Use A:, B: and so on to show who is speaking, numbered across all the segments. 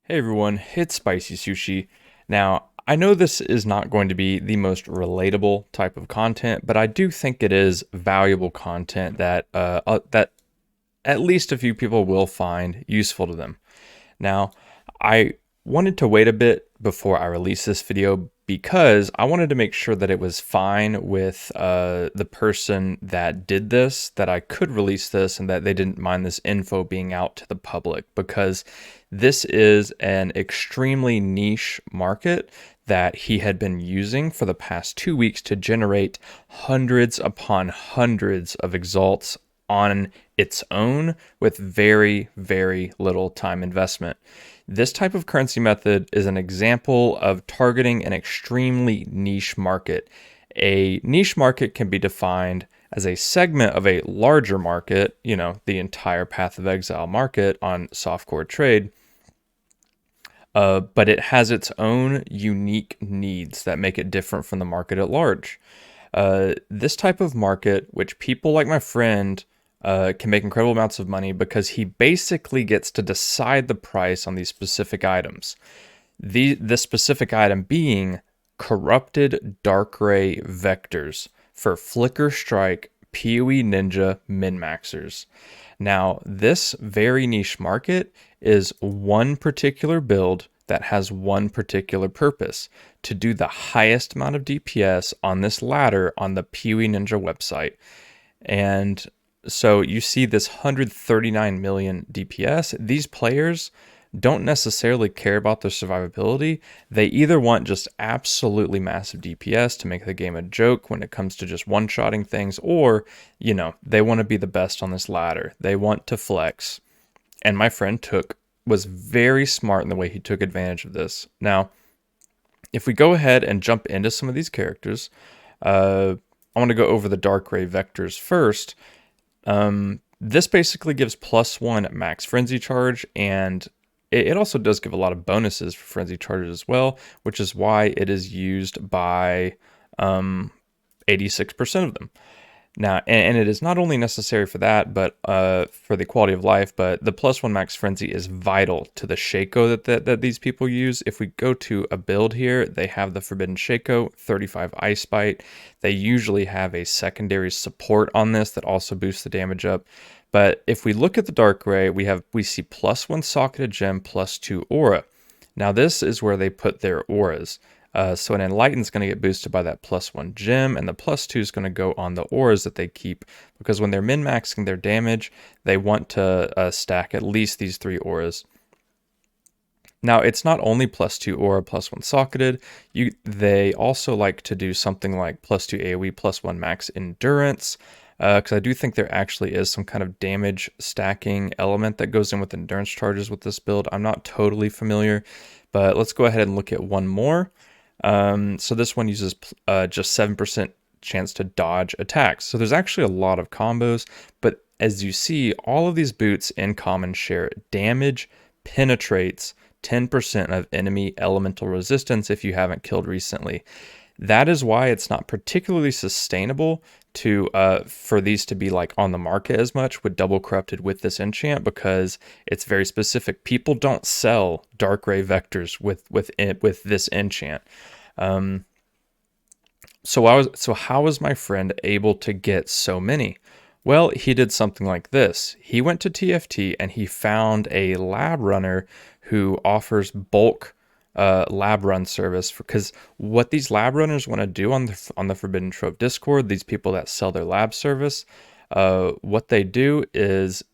A: Hey everyone, it's Spicy Sushi. Now, I know this is not going to be the most relatable type of content, but I do think it is valuable content that at least a few people will find useful to them. Now, I wanted to wait a bit before I release this video because I wanted to make sure that it was fine with the person that did this, that I could release this and that they didn't mind this info being out to the public, because this is an extremely niche market that he had been using for the past 2 weeks to generate hundreds upon hundreds of exalts on its own with very, very little time investment. This type of currency method is an example of targeting an extremely niche market. A niche market can be defined as a segment of a larger market, the entire Path of Exile market on softcore trade, but it has its own unique needs that make it different from the market at large. This type of market, which people like my friend can make incredible amounts of money because he basically gets to decide the price on these specific items. The specific item being corrupted Darkray Vectors for Flicker Strike PoE Ninja min-maxers. Now, this very niche market is one particular build that has one particular purpose: to do the highest amount of DPS on this ladder on the PoE Ninja website. And so you see this 139 million DPS. These players don't necessarily care about their survivability. They either want just absolutely massive DPS to make the game a joke when it comes to just one-shotting things, or, they want to be the best on this ladder. They want to flex. And my friend was very smart in the way he took advantage of this. Now, if we go ahead and jump into some of these characters, I want to go over the Darkray Vectors first. This basically gives +1 max frenzy charge, and it also does give a lot of bonuses for frenzy charges as well, which is why it is used by 86% of them. Now, and it is not only necessary for that, but for the quality of life, but the +1 max frenzy is vital to the Shaco that these people use. If we go to a build here, they have the Forbidden Shaco, 35 Ice Bite. They usually have a secondary support on this that also boosts the damage up. But if we look at the Darkray, we see +1 socketed gem, +2 aura. Now this is where they put their auras. So an Enlighten is going to get boosted by that +1 gem, and the +2 is going to go on the auras that they keep, because when they're min-maxing their damage, they want to stack at least these 3 auras. Now, it's not only +2 aura, +1 socketed. They also like to do something like +2 AoE, +1 max endurance, because I do think there actually is some kind of damage stacking element that goes in with endurance charges with this build. I'm not totally familiar, but let's go ahead and look at one more. So this one uses just 7% chance to dodge attacks. So there's actually a lot of combos, but as you see, all of these boots in common share damage penetrates 10% of enemy elemental resistance if you haven't killed recently. That is why it's not particularly sustainable to for these to be like on the market as much with double corrupted with this enchant, because it's very specific. People don't sell Darkray Vectors with this enchant. So how was my friend able to get so many? Well, he did something like this. He went to TFT and he found a lab runner who offers bulk lab run service, because what these lab runners want to do on the Forbidden Trove Discord, these people that sell their lab service, what they do is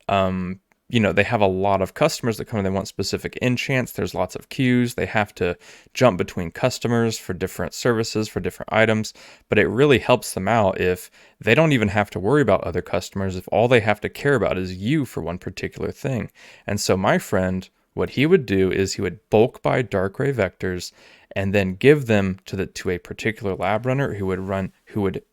A: they have a lot of customers that come and they want specific enchants. There's lots of queues. They have to jump between customers for different services, for different items, but it really helps them out if they don't even have to worry about other customers, if all they have to care about is you for one particular thing. And so my friend, what he would do is he would bulk buy Darkray Vectors and then give them to a particular lab runner who would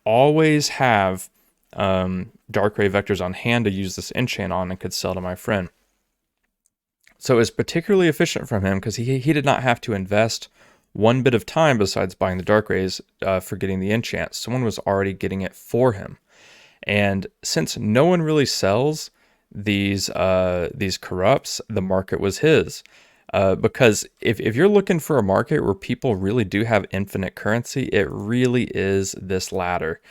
A: always have Darkray Vectors on hand to use this enchant on and could sell to my friend. So it was particularly efficient from him because he did not have to invest one bit of time besides buying the Darkrays for getting the enchant. Someone was already getting it for him. And since no one really sells these corrupts, the market was his. Because if you're looking for a market where people really do have infinite currency, it really is this ladder.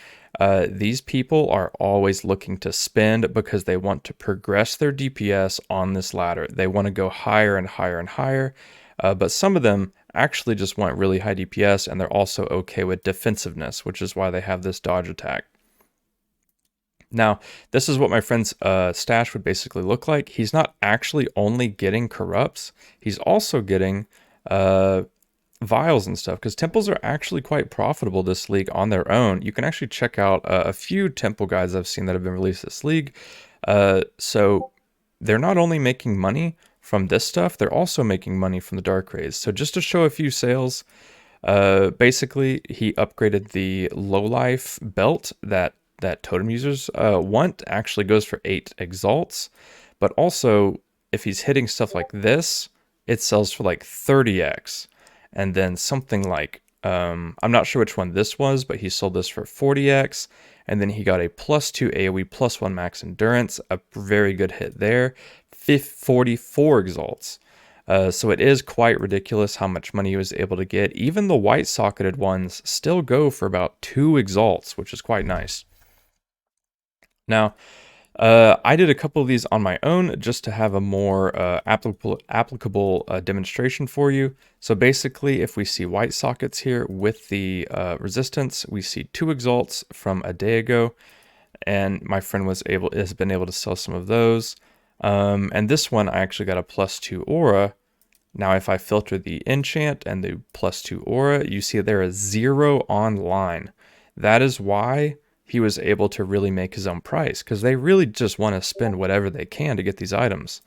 A: These people are always looking to spend because they want to progress their DPS on this ladder. They want to go higher and higher and higher. But some of them actually just want really high DPS, and they're also okay with defensiveness, which is why they have this dodge attack. Now, this is what my friend's stash would basically look like. He's not actually only getting corrupts, he's also getting vials and stuff, because temples are actually quite profitable this league on their own. You can actually check out a few temple guides I've seen that have been released this league. So they're not only making money from this stuff, they're also making money from the Darkrays. So just to show a few sales, basically he upgraded the low life belt that totem users want. Actually goes for 8 exalts, but also if he's hitting stuff like this, it sells for like 30x. And then something like I'm not sure which one this was, but he sold this for 40x. And then he got a +2 AoE +1 max endurance, a very good hit there, 44 exalts. So it is quite ridiculous how much money he was able to get. Even the white socketed ones still go for about 2 exalts, which is quite nice. Now, I did a couple of these on my own just to have a more applicable demonstration for you. So basically, if we see white sockets here with the resistance, we see 2 exalts from a day ago, and my friend has been able to sell some of those. And this one, I actually got a +2 aura. Now, if I filter the enchant and the +2 aura, you see there is 0 online. That is why he was able to really make his own price, because they really just want to spend whatever they can to get these items.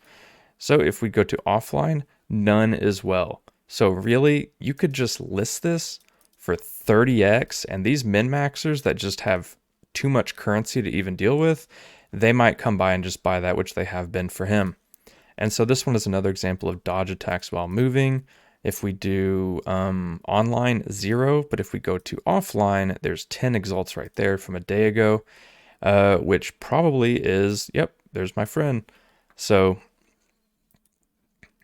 A: So if we go to offline, none as well. So really, you could just list this for 30x, and these min-maxers that just have too much currency to even deal with, they might come by and just buy that, which they have been for him. And so this one is another example of dodge attacks while moving. If we do online, 0, but if we go to offline, there's 10 exalts right there from a day ago, which probably is, yep, there's my friend. So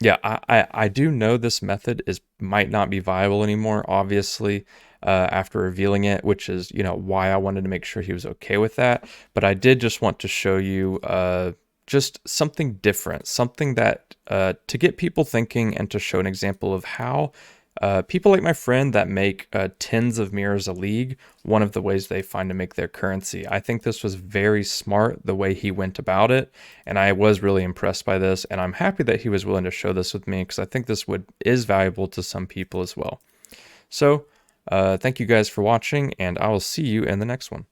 A: yeah, I do know this method might not be viable anymore, obviously, after revealing it, which is, why I wanted to make sure he was okay with that. But I did just want to show you just something different, something that to get people thinking and to show an example of how people like my friend that make tens of mirrors a league, one of the ways they find to make their currency. I think this was very smart the way he went about it, and I was really impressed by this, and I'm happy that he was willing to show this with me, because I think this is valuable to some people as well. So thank you guys for watching, and I will see you in the next one.